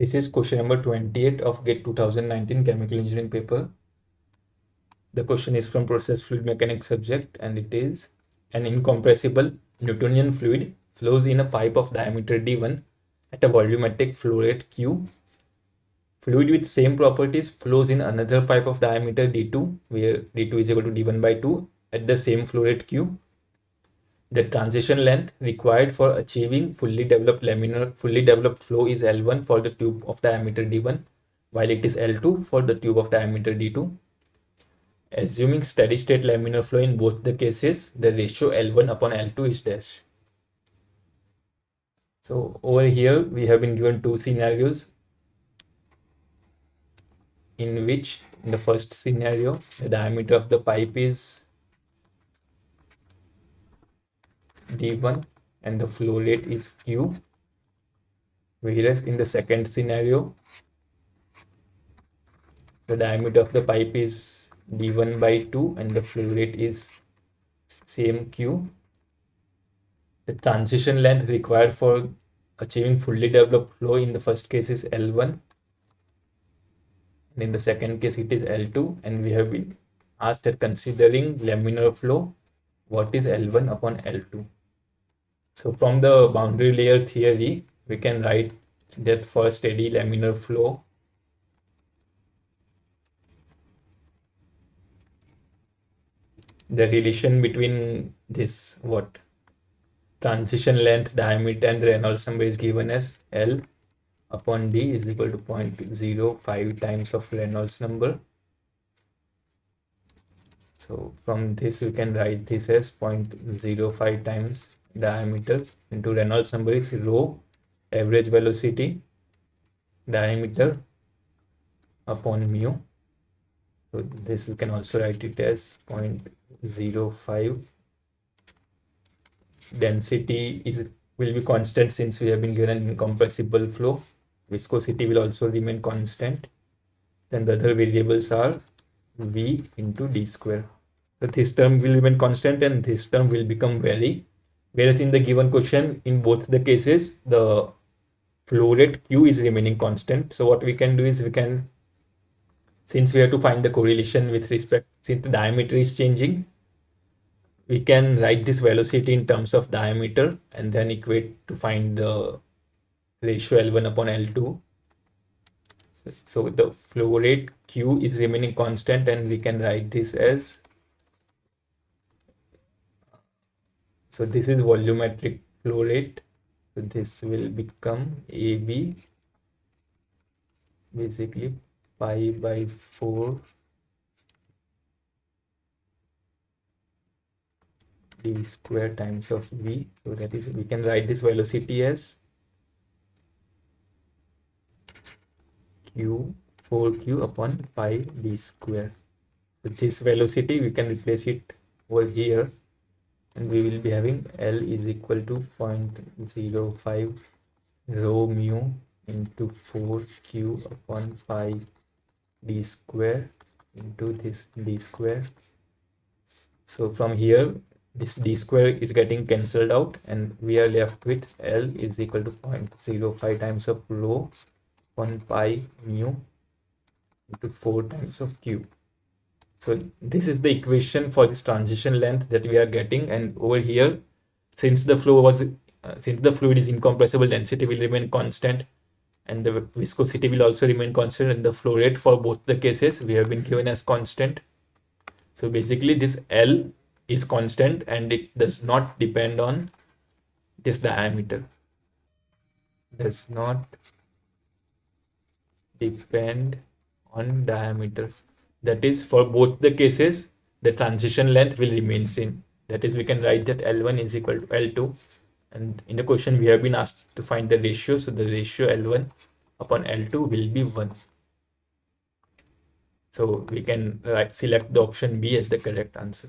This is question number 28 of GATE 2019 Chemical Engineering paper. The question is from Process Fluid Mechanics subject, and it is: an incompressible Newtonian fluid flows in a pipe of diameter d1 at a volumetric flow rate q. Fluid with same properties flows in another pipe of diameter d2, where d2 is equal to d1 by 2 at the same flow rate q. The transition length required for achieving fully developed flow is L1 for the tube of diameter d1, while it is L2 for the tube of diameter d2. Assuming steady state laminar flow in both the cases, the ratio L1 upon L2 is dash. So over here we have been given two scenarios, in which in the first scenario the diameter of the pipe is d1 and the flow rate is q, whereas in the second scenario the diameter of the pipe is d1 by 2 and the flow rate is same q. The transition length required for achieving fully developed flow in the first case is L1 and in the second case it is L2, and we have been asked that considering laminar flow, what is L1 upon L2. So from the boundary layer theory we can write that for steady laminar flow, the relation between this transition length, diameter and Reynolds number is given as L upon D is equal to 0.05 times of Reynolds number. So from this we can write this as 0.05 times diameter into Reynolds number is rho, average velocity, diameter upon mu. So this we can also write it as 0.05. Density will be constant since we have been given an incompressible flow. Viscosity will also remain constant. Then the other variables are V into d square. So this term will remain constant and this term will become vary. Whereas in the given question, in both the cases, the flow rate Q is remaining constant. So what we can do is since we have to find the correlation with respect, since the diameter is changing, we can write this velocity in terms of diameter and then equate to find the ratio L1 upon L2. So the flow rate Q is remaining constant and we can write this as, so this is volumetric flow rate. So this will become AB, basically pi by 4 d square times of V. So that is, we can write this velocity as Q 4Q upon pi d square. So this velocity we can replace it over here and we will be having L is equal to 0.05 rho mu into 4Q upon pi d square into this d square. So from here this d square is getting cancelled out and we are left with L is equal to 0.05 times of rho upon pi mu into 4 times of Q. So this is the equation for this transition length that we are getting, and over here, since the fluid is incompressible, density will remain constant and the viscosity will also remain constant, and the flow rate for both the cases we have been given as constant. So basically this L is constant and it does not depend on this diameter. Does not depend on diameter. That is, for both the cases, the transition length will remain same. That is, we can write that L1 is equal to L2. And in the question, we have been asked to find the ratio. So the ratio L1 upon L2 will be 1. So we can select the option B as the correct answer.